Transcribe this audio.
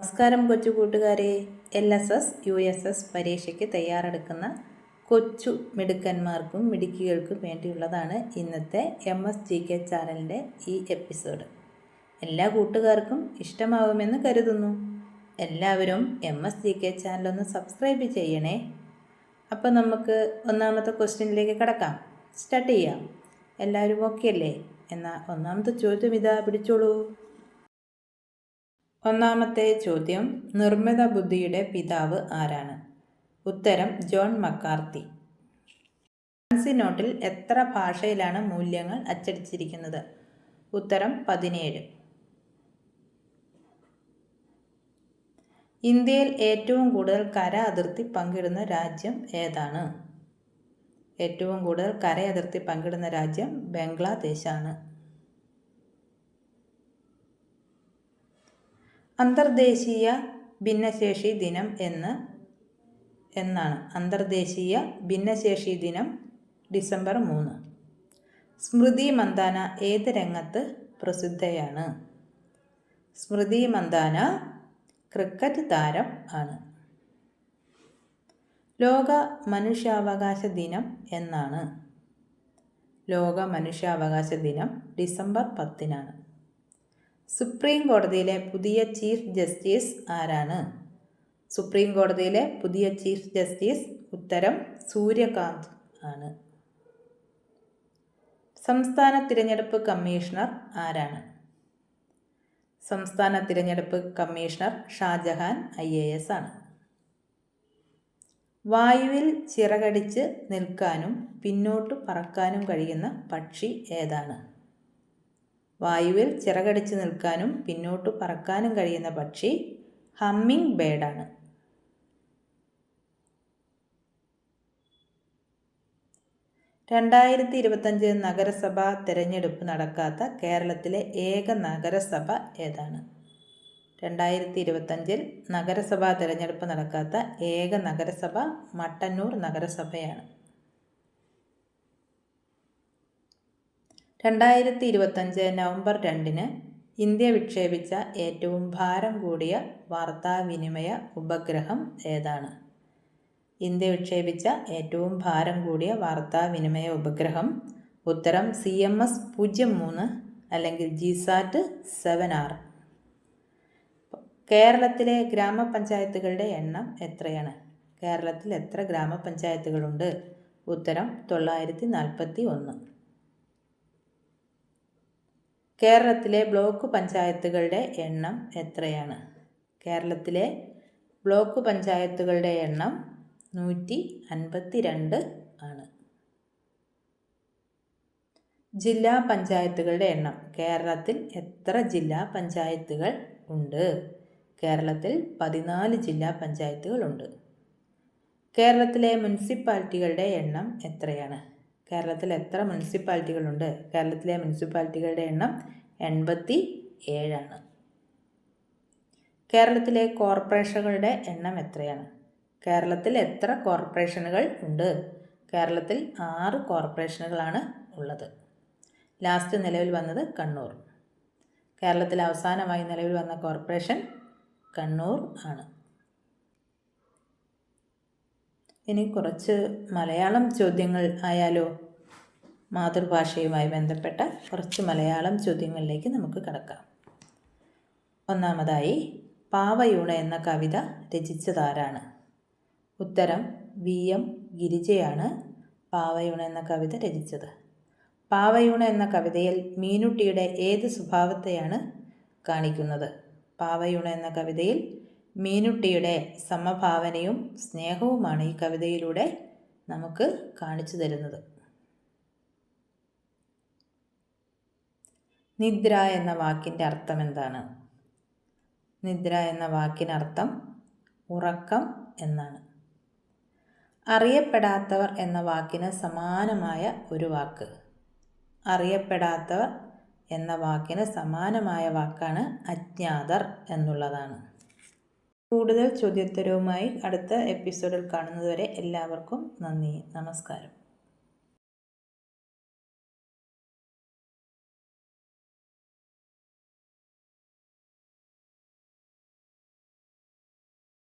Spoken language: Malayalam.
നമസ്കാരം കൊച്ചു കൂട്ടുകാരെ. LSS USS പരീക്ഷയ്ക്ക് തയ്യാറെടുക്കുന്ന കൊച്ചു മിടുക്കന്മാർക്കും മിടുക്കികൾക്കും വേണ്ടിയുള്ളതാണ് ഇന്നത്തെ MSGK ചാനലിൻ്റെ ഈ എപ്പിസോഡ്. എല്ലാ കൂട്ടുകാർക്കും ഇഷ്ടമാവുമെന്ന് കരുതുന്നു. എല്ലാവരും MSGK ചാനലൊന്ന് സബ്സ്ക്രൈബ് ചെയ്യണേ. അപ്പോൾ നമുക്ക് ഒന്നാമത്തെ ക്വസ്റ്റ്യനിലേക്ക് കടക്കാം. സ്റ്റാർട്ട് ചെയ്യാം. എല്ലാവരും ഓക്കെ അല്ലേ? എന്നാൽ ഒന്നാമത്തെ ചോദ്യം ഇതാ, പിടിച്ചോളൂ. ഒന്നാമത്തെ ചോദ്യം, നിർമ്മിത ബുദ്ധിയുടെ പിതാവ് ആരാണ്? ഉത്തരം ജോൺ മക്കാർത്തി. കറൻസി നോട്ടിൽ എത്ര ഭാഷയിലാണ് മൂല്യങ്ങൾ അച്ചടിച്ചിരിക്കുന്നത്? ഉത്തരം 17. ഇന്ത്യയിൽ ഏറ്റവും കൂടുതൽ കര അതിർത്തി പങ്കിടുന്ന രാജ്യം ഏതാണ്? ഏറ്റവും കൂടുതൽ കര അതിർത്തി പങ്കിടുന്ന രാജ്യം ബംഗ്ലാദേശാണ്. അന്തർദേശീയ ഭിന്നശേഷി ദിനം എന്നാണ്? അന്തർദേശീയ ഭിന്നശേഷി ദിനം ഡിസംബർ 3. സ്മൃതി മന്ദാന ഏത് രംഗത്ത് പ്രസിദ്ധയാണ്? സ്മൃതി മന്ദാന ക്രിക്കറ്റ് താരം ആണ്. ലോക മനുഷ്യാവകാശ ദിനം എന്നാണ്? ലോക മനുഷ്യാവകാശ ദിനം ഡിസംബർ 10-നാണ്. സുപ്രീം കോടതിയിലെ പുതിയ ചീഫ് ജസ്റ്റിസ് ആരാണ്? സുപ്രീം കോടതിയിലെ പുതിയ ചീഫ് ജസ്റ്റിസ് ഉത്തരം സൂര്യകാന്ത് ആണ്. സംസ്ഥാന തിരഞ്ഞെടുപ്പ് കമ്മീഷണർ ആരാണ്? സംസ്ഥാന തിരഞ്ഞെടുപ്പ് കമ്മീഷണർ ഷാജഹാൻ IAS ആണ്. വായുവിൽ ചിറകടിച്ച് നിൽക്കാനും പിന്നോട്ട് പറക്കാനും കഴിയുന്ന പക്ഷി ഏതാണ്? വായുവിൽ ചിറകടിച്ച് നിൽക്കാനും പിന്നോട്ട് പറക്കാനും കഴിയുന്ന പക്ഷി ഹമ്മിങ് ബേർഡാണ്. (2025) നഗരസഭാ തെരഞ്ഞെടുപ്പ് നടക്കാത്ത കേരളത്തിലെ ഏക നഗരസഭ ഏതാണ്? 2025 നഗരസഭാ തെരഞ്ഞെടുപ്പ് നടക്കാത്ത ഏക നഗരസഭ മട്ടന്നൂർ നഗരസഭയാണ്. 2025 നവംബർ 2 ഇന്ത്യ വിക്ഷേപിച്ച ഏറ്റവും ഭാരം കൂടിയ വാർത്താവിനിമയ ഉപഗ്രഹം ഏതാണ്? ഇന്ത്യ വിക്ഷേപിച്ച ഏറ്റവും ഭാരം കൂടിയ വാർത്താവിനിമയ ഉപഗ്രഹം ഉത്തരം CMS-03 അല്ലെങ്കിൽ GSAT 7R. കേരളത്തിലെ ഗ്രാമപഞ്ചായത്തുകളുടെ എണ്ണം എത്രയാണ്? കേരളത്തിൽ എത്ര ഗ്രാമപഞ്ചായത്തുകളുണ്ട്? ഉത്തരം 941. കേരളത്തിലെ ബ്ലോക്ക് പഞ്ചായത്തുകളുടെ എണ്ണം എത്രയാണ്? കേരളത്തിലെ ബ്ലോക്ക് പഞ്ചായത്തുകളുടെ എണ്ണം 152 ആണ്. ജില്ലാ പഞ്ചായത്തുകളുടെ എണ്ണം. കേരളത്തിൽ എത്ര ജില്ലാ പഞ്ചായത്തുകൾ ഉണ്ട്? കേരളത്തിൽ 14 ജില്ലാ പഞ്ചായത്തുകളുണ്ട്. കേരളത്തിലെ മുനിസിപ്പാലിറ്റികളുടെ എണ്ണം എത്രയാണ്? കേരളത്തിൽ എത്ര മുനിസിപ്പാലിറ്റികളുണ്ട്? കേരളത്തിലെ മുനിസിപ്പാലിറ്റികളുടെ എണ്ണം 87 ആണ്. കേരളത്തിലെ കോർപ്പറേഷനുകളുടെ എണ്ണം എത്രയാണ്? കേരളത്തിൽ എത്ര കോർപ്പറേഷനുകൾ ഉണ്ട്? കേരളത്തിൽ 6 കോർപ്പറേഷനുകളാണ് ഉള്ളത്. ലാസ്റ്റ് നിലവിൽ വന്നത് കണ്ണൂർ. കേരളത്തിൽ അവസാനമായി നിലവിൽ വന്ന കോർപ്പറേഷൻ കണ്ണൂർ ആണ്. ഇനി കുറച്ച് മലയാളം ചോദ്യങ്ങൾ ആയാലോ? മാതൃഭാഷയുമായി ബന്ധപ്പെട്ട കുറച്ച് മലയാളം ചോദ്യങ്ങളിലേക്ക് നമുക്ക് കടക്കാം. ഒന്നാമതായി, പാവയൂണ എന്ന കവിത രചിച്ചതാരാണ്? ഉത്തരം VM ഗിരിജയാണ് പാവയൂണ എന്ന കവിത രചിച്ചത്. പാവയൂണ എന്ന കവിതയിൽ മീനുട്ടിയുടെ ഏത് സ്വഭാവത്തെയാണ് കാണിക്കുന്നത്? പാവയൂണ എന്ന കവിതയിൽ മീനുട്ടിയുടെ സമഭാവനയും സ്നേഹവുമാണ് ഈ കവിതയിലൂടെ നമുക്ക് കാണിച്ചു തരുന്നത്. നിദ്ര എന്ന വാക്കിൻ്റെ അർത്ഥം എന്താണ്? നിദ്ര എന്ന വാക്കിനർത്ഥം ഉറക്കം എന്നാണ്. അറിയപ്പെടാത്തവർ എന്ന വാക്കിന് സമാനമായ ഒരു വാക്ക്. അറിയപ്പെടാത്തവർ എന്ന വാക്കിന് സമാനമായ വാക്കാണ് അജ്ഞാതർ എന്നുള്ളതാണ്. കൂടുതൽ ചോദ്യോത്തരവുമായി അടുത്ത എപ്പിസോഡിൽ കാണുന്നതുവരെ എല്ലാവർക്കും നന്ദി, നമസ്കാരം.